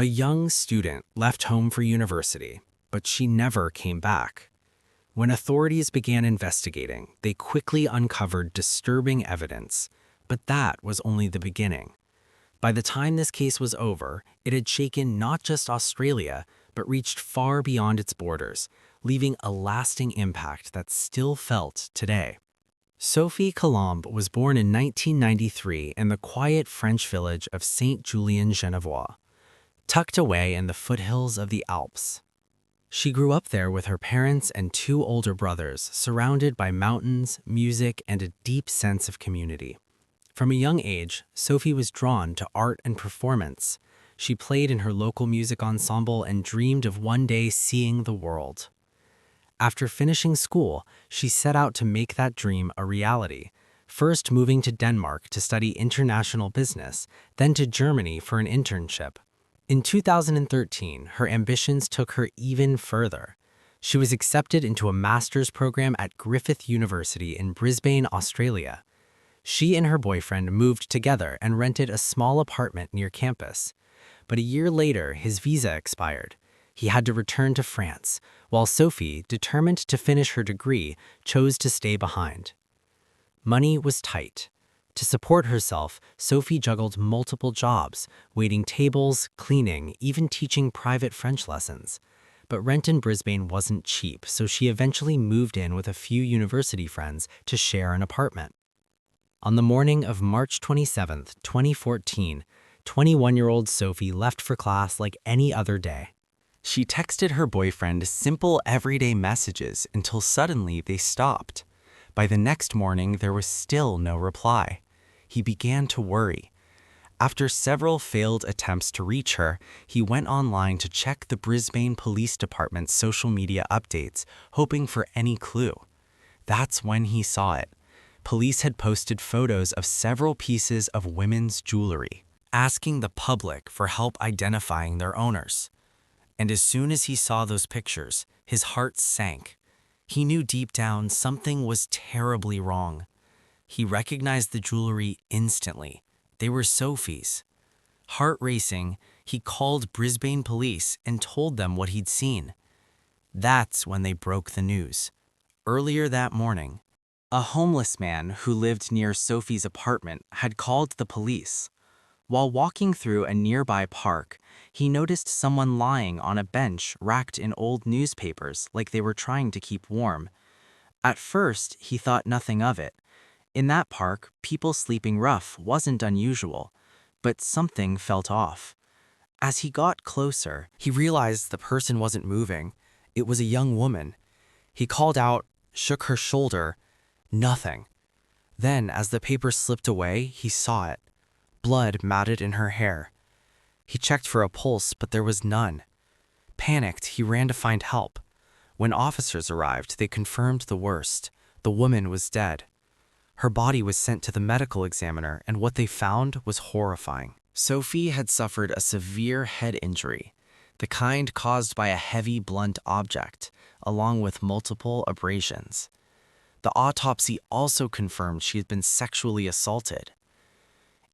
A young student left home for university, but she never came back. When authorities began investigating, they quickly uncovered disturbing evidence, but that was only the beginning. By the time this case was over, it had shaken not just Australia, but reached far beyond its borders, leaving a lasting impact that's still felt today. Sophie Collombat was born in 1993 in the quiet French village of Saint-Julien-Genevois, tucked away in the foothills of the Alps. She grew up there with her parents and two older brothers, surrounded by mountains, music, and a deep sense of community. From a young age, Sophie was drawn to art and performance. She played in her local music ensemble and dreamed of one day seeing the world. After finishing school, she set out to make that dream a reality, first moving to Denmark to study international business, then to Germany for an internship. In 2013, her ambitions took her even further. She was accepted into a master's program at Griffith University in Brisbane, Australia. She and her boyfriend moved together and rented a small apartment near campus. But a year later, his visa expired. He had to return to France, while Sophie, determined to finish her degree, chose to stay behind. Money was tight. To support herself, Sophie juggled multiple jobs, waiting tables, cleaning, even teaching private French lessons. But rent in Brisbane wasn't cheap, so she eventually moved in with a few university friends to share an apartment. On the morning of March 27, 2014, 21-year-old Sophie left for class like any other day. She texted her boyfriend simple everyday messages until suddenly they stopped. By the next morning, there was still no reply. He began to worry. After several failed attempts to reach her, he went online to check the Brisbane Police Department's social media updates, hoping for any clue. That's when he saw it. Police had posted photos of several pieces of women's jewelry, asking the public for help identifying their owners. And as soon as he saw those pictures, his heart sank. He knew deep down something was terribly wrong. He recognized the jewelry instantly. They were Sophie's. Heart racing, he called Brisbane police and told them what he'd seen. That's when they broke the news. Earlier that morning, a homeless man who lived near Sophie's apartment had called the police. While walking through a nearby park, he noticed someone lying on a bench wrapped in old newspapers like they were trying to keep warm. At first, he thought nothing of it. In that park, people sleeping rough wasn't unusual, but something felt off. As he got closer, he realized the person wasn't moving. It was a young woman. He called out, shook her shoulder. Nothing. Then, as the paper slipped away, he saw it. Blood matted in her hair. He checked for a pulse, but there was none. Panicked, he ran to find help. When officers arrived, they confirmed the worst. The woman was dead. Her body was sent to the medical examiner, and what they found was horrifying. Sophie had suffered a severe head injury, the kind caused by a heavy, blunt object, along with multiple abrasions. The autopsy also confirmed she had been sexually assaulted.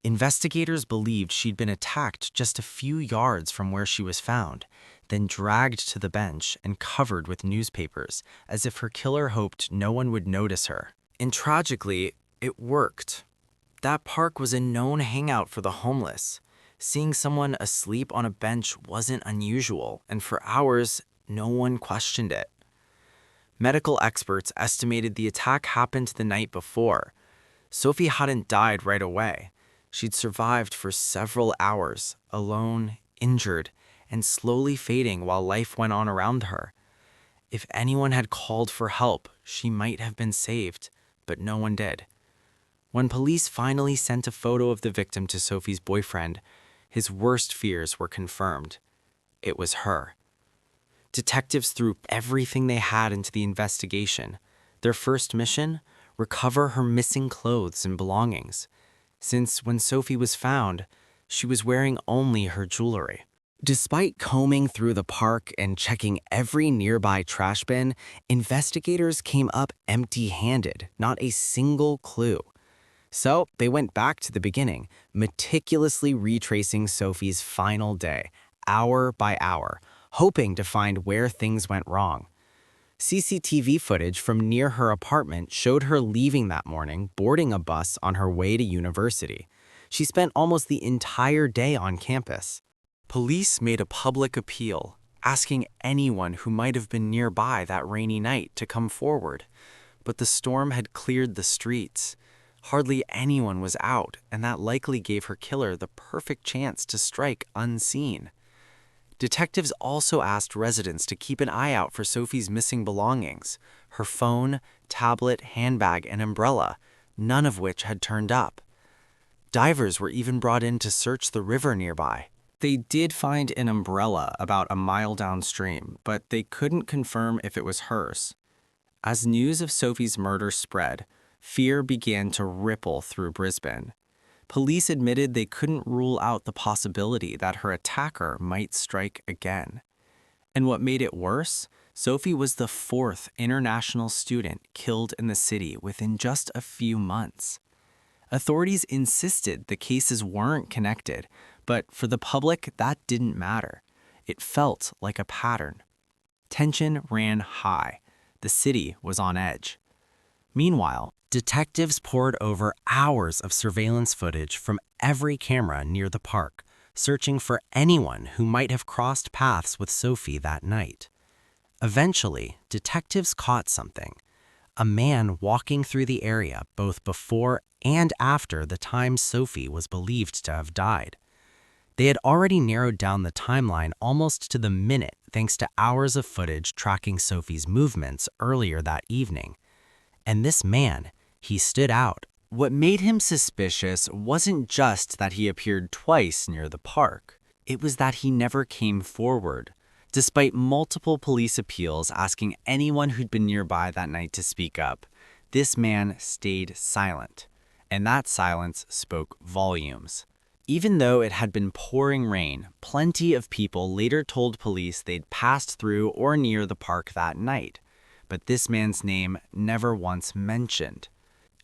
Investigators believed she'd been attacked just a few yards from where she was found, then dragged to the bench and covered with newspapers, as if her killer hoped no one would notice her. And tragically, it worked. That park was a known hangout for the homeless. Seeing someone asleep on a bench wasn't unusual, and for hours, no one questioned it. Medical experts estimated the attack happened the night before. Sophie hadn't died right away. She'd survived for several hours, alone, injured, and slowly fading while life went on around her. If anyone had called for help, she might have been saved, but no one did. When police finally sent a photo of the victim to Sophie's boyfriend, his worst fears were confirmed. It was her. Detectives threw everything they had into the investigation. Their first mission? Recover her missing clothes and belongings. Since when Sophie was found, she was wearing only her jewelry. Despite combing through the park and checking every nearby trash bin, investigators came up empty-handed, not a single clue. So they went back to the beginning, meticulously retracing Sophie's final day, hour by hour, hoping to find where things went wrong. CCTV footage from near her apartment showed her leaving that morning, boarding a bus on her way to university. She spent almost the entire day on campus. Police made a public appeal, asking anyone who might have been nearby that rainy night to come forward. But the storm had cleared the streets. Hardly anyone was out, and that likely gave her killer the perfect chance to strike unseen. Detectives also asked residents to keep an eye out for Sophie's missing belongings, her phone, tablet, handbag, and umbrella, none of which had turned up. Divers were even brought in to search the river nearby. They did find an umbrella about a mile downstream, but they couldn't confirm if it was hers. As news of Sophie's murder spread, fear began to ripple through Brisbane. Police admitted they couldn't rule out the possibility that her attacker might strike again. And what made it worse, Sophie was the 4th international student killed in the city within just a few months. Authorities insisted the cases weren't connected, but for the public, that didn't matter. It felt like a pattern. Tension ran high. The city was on edge. Meanwhile, detectives pored over hours of surveillance footage from every camera near the park, searching for anyone who might have crossed paths with Sophie that night. Eventually, detectives caught something: a man walking through the area both before and after the time Sophie was believed to have died. They had already narrowed down the timeline almost to the minute thanks to hours of footage tracking Sophie's movements earlier that evening. And this man, he stood out. What made him suspicious wasn't just that he appeared twice near the park. It was that he never came forward. Despite multiple police appeals asking anyone who'd been nearby that night to speak up, this man stayed silent. And that silence spoke volumes. Even though it had been pouring rain, plenty of people later told police they'd passed through or near the park that night. But this man's name never once mentioned.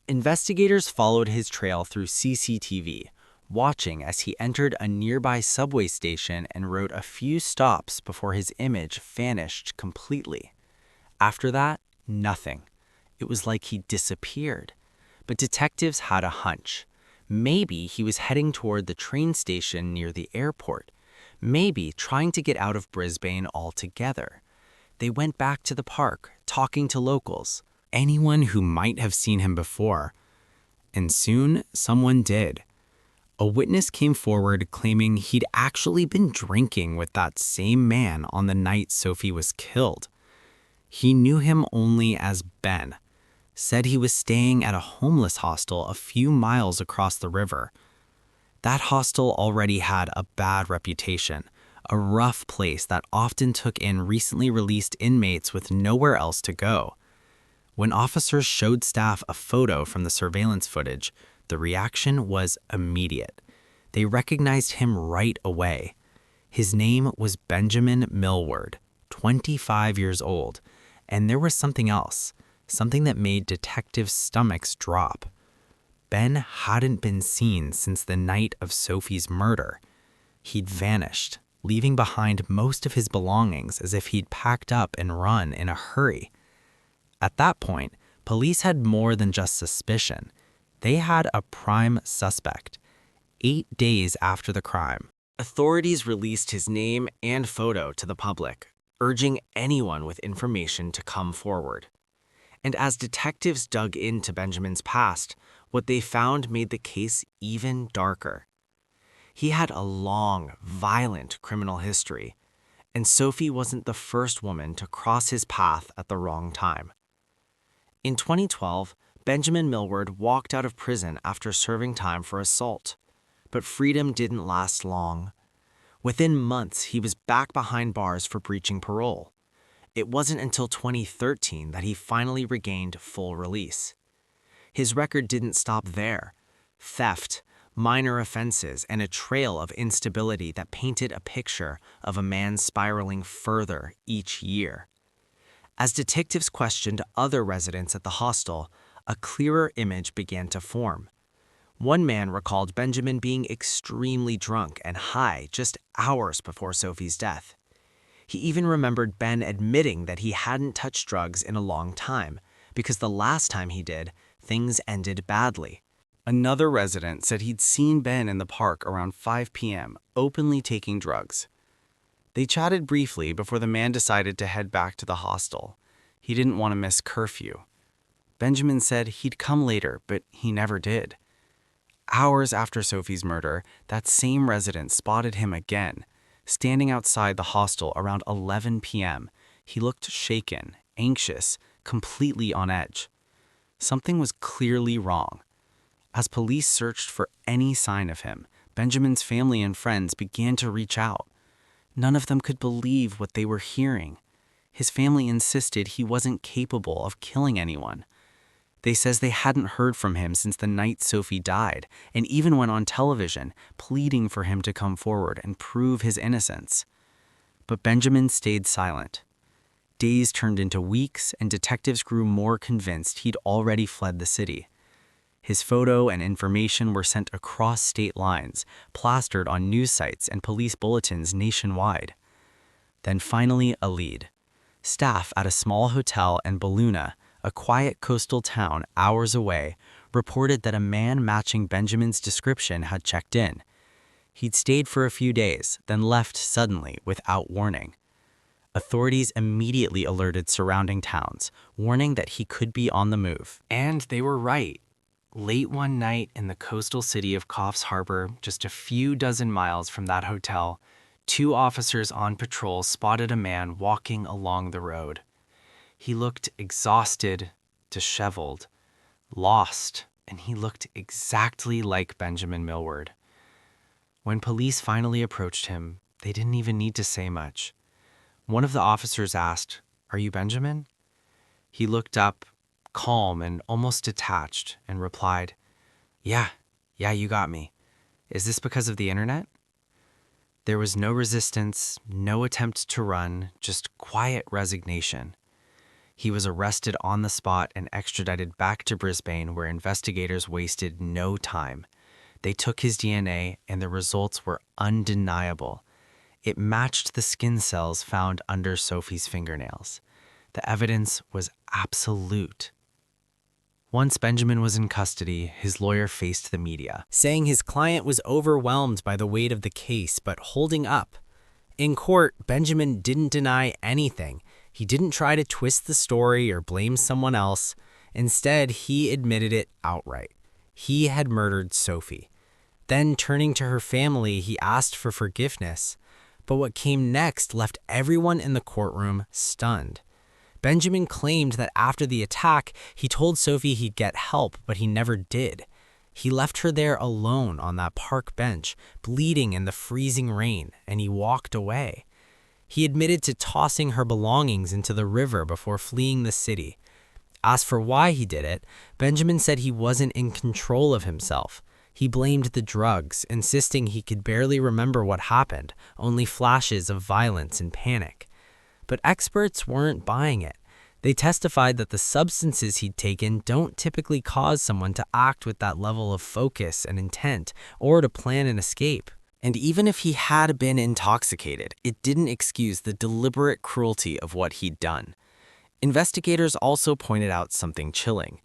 Investigators followed his trail through CCTV, watching as he entered a nearby subway station and rode a few stops before his image vanished completely. After that, nothing. It was like he disappeared. But detectives had a hunch. Maybe he was heading toward the train station near the airport. Maybe trying to get out of Brisbane altogether. They went back to the park, talking to locals, anyone who might have seen him before. And soon, someone did. A witness came forward claiming he'd actually been drinking with that same man on the night Sophie was killed. He knew him only as Ben, said he was staying at a homeless hostel a few miles across the river. That hostel already had a bad reputation, a rough place that often took in recently released inmates with nowhere else to go. When officers showed staff a photo from the surveillance footage, the reaction was immediate. They recognized him right away. His name was Benjamin Milward, 25 years old, and there was something else, something that made detectives' stomachs drop. Ben hadn't been seen since the night of Sophie's murder. He'd vanished, leaving behind most of his belongings as if he'd packed up and run in a hurry. At that point, police had more than just suspicion. They had a prime suspect. 8 days after the crime, authorities released his name and photo to the public, urging anyone with information to come forward. And as detectives dug into Benjamin's past, what they found made the case even darker. He had a long, violent criminal history, and Sophie wasn't the first woman to cross his path at the wrong time. In 2012, Benjamin Milward walked out of prison after serving time for assault. But freedom didn't last long. Within months, he was back behind bars for breaching parole. It wasn't until 2013 that he finally regained full release. His record didn't stop there. Theft, minor offenses, and a trail of instability that painted a picture of a man spiraling further each year. As detectives questioned other residents at the hostel, a clearer image began to form. One man recalled Benjamin being extremely drunk and high just hours before Sophie's death. He even remembered Ben admitting that he hadn't touched drugs in a long time, because the last time he did, things ended badly. Another resident said he'd seen Ben in the park around 5 p.m., openly taking drugs. They chatted briefly before the man decided to head back to the hostel. He didn't want to miss curfew. Benjamin said he'd come later, but he never did. Hours after Sophie's murder, that same resident spotted him again, standing outside the hostel around 11 p.m. He looked shaken, anxious, completely on edge. Something was clearly wrong. As police searched for any sign of him, Benjamin's family and friends began to reach out. None of them could believe what they were hearing. His family insisted he wasn't capable of killing anyone. They says they hadn't heard from him since the night Sophie died, and even went on television pleading for him to come forward and prove his innocence. But Benjamin stayed silent. Days turned into weeks, and detectives grew more convinced he'd already fled the city. His photo and information were sent across state lines, plastered on news sites and police bulletins nationwide. Then finally a lead. Staff at a small hotel in Balluna, a quiet coastal town hours away, reported that a man matching Benjamin's description had checked in. He'd stayed for a few days, then left suddenly without warning. Authorities immediately alerted surrounding towns, warning that he could be on the move. And they were right. Late one night in the coastal city of Coffs Harbour, just a few dozen miles from that hotel, 2 officers on patrol spotted a man walking along the road. He looked exhausted, disheveled, lost, and he looked exactly like Benjamin Milward. When police finally approached him, they didn't even need to say much. One of the officers asked, "Are you Benjamin?" He looked up, calm and almost detached, and replied, Yeah, you got me. Is this because of the internet?" There was no resistance, no attempt to run, just quiet resignation. He was arrested on the spot and extradited back to Brisbane, where investigators wasted no time. They took his DNA, and the results were undeniable. It matched the skin cells found under Sophie's fingernails. The evidence was absolute. Once Benjamin was in custody, his lawyer faced the media, saying his client was overwhelmed by the weight of the case, but holding up. In court, Benjamin didn't deny anything. He didn't try to twist the story or blame someone else. Instead, he admitted it outright. He had murdered Sophie. Then, turning to her family, he asked for forgiveness. But what came next left everyone in the courtroom stunned. Benjamin claimed that after the attack, he told Sophie he'd get help, but he never did. He left her there alone on that park bench, bleeding in the freezing rain, and he walked away. He admitted to tossing her belongings into the river before fleeing the city. Asked for why he did it, Benjamin said he wasn't in control of himself. He blamed the drugs, insisting he could barely remember what happened, only flashes of violence and panic. But experts weren't buying it. They testified that the substances he'd taken don't typically cause someone to act with that level of focus and intent, or to plan an escape. And even if he had been intoxicated, it didn't excuse the deliberate cruelty of what he'd done. Investigators also pointed out something chilling.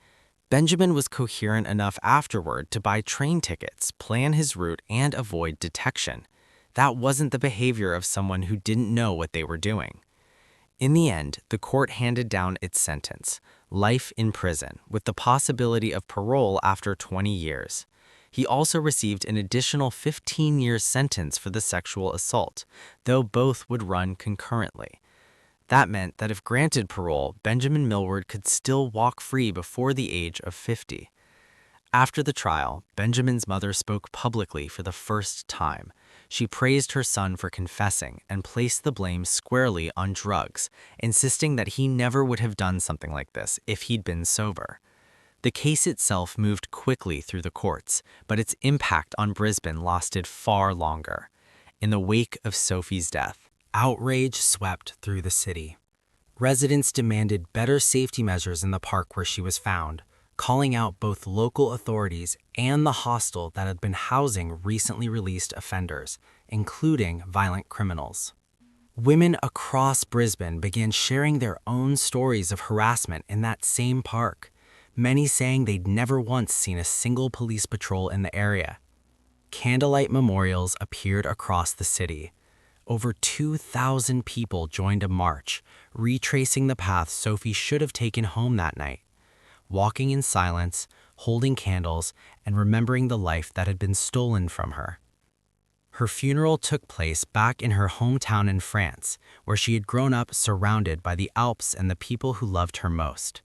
Benjamin was coherent enough afterward to buy train tickets, plan his route, and avoid detection. That wasn't the behavior of someone who didn't know what they were doing. In the end, the court handed down its sentence, life in prison, with the possibility of parole after 20 years. He also received an additional 15 years sentence for the sexual assault, though both would run concurrently. That meant that if granted parole, Benjamin Milward could still walk free before the age of 50. After the trial, Benjamin's mother spoke publicly for the first time. She praised her son for confessing and placed the blame squarely on drugs, insisting that he never would have done something like this if he'd been sober. The case itself moved quickly through the courts, but its impact on Brisbane lasted far longer. In the wake of Sophie's death, outrage swept through the city. Residents demanded better safety measures in the park where she was found. calling out both local authorities and the hostel that had been housing recently released offenders, including violent criminals. Women across Brisbane began sharing their own stories of harassment in that same park, many saying they'd never once seen a single police patrol in the area. Candlelight memorials appeared across the city. Over 2,000 people joined a march, retracing the path Sophie should have taken home that night, walking in silence, holding candles, and remembering the life that had been stolen from her. Her funeral took place back in her hometown in France, where she had grown up surrounded by the Alps and the people who loved her most.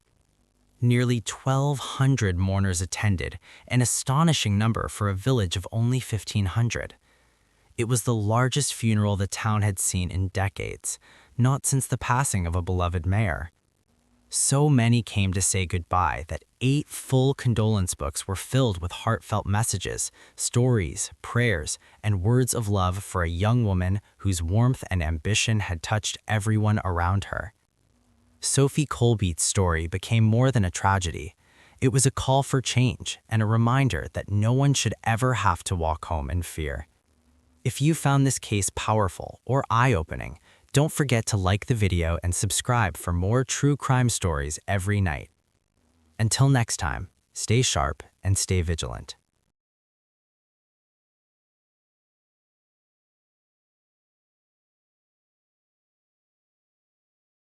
Nearly 1,200 mourners attended, an astonishing number for a village of only 1,500. It was the largest funeral the town had seen in decades, not since the passing of a beloved mayor. So many came to say goodbye that 8 full condolence books were filled with heartfelt messages, stories, prayers, and words of love for a young woman whose warmth and ambition had touched everyone around her. Sophie Collombat's story became more than a tragedy. It was a call for change and a reminder that no one should ever have to walk home in fear. If you found this case powerful or eye-opening, don't forget to like the video and subscribe for more true crime stories every night. Until next time, stay sharp and stay vigilant.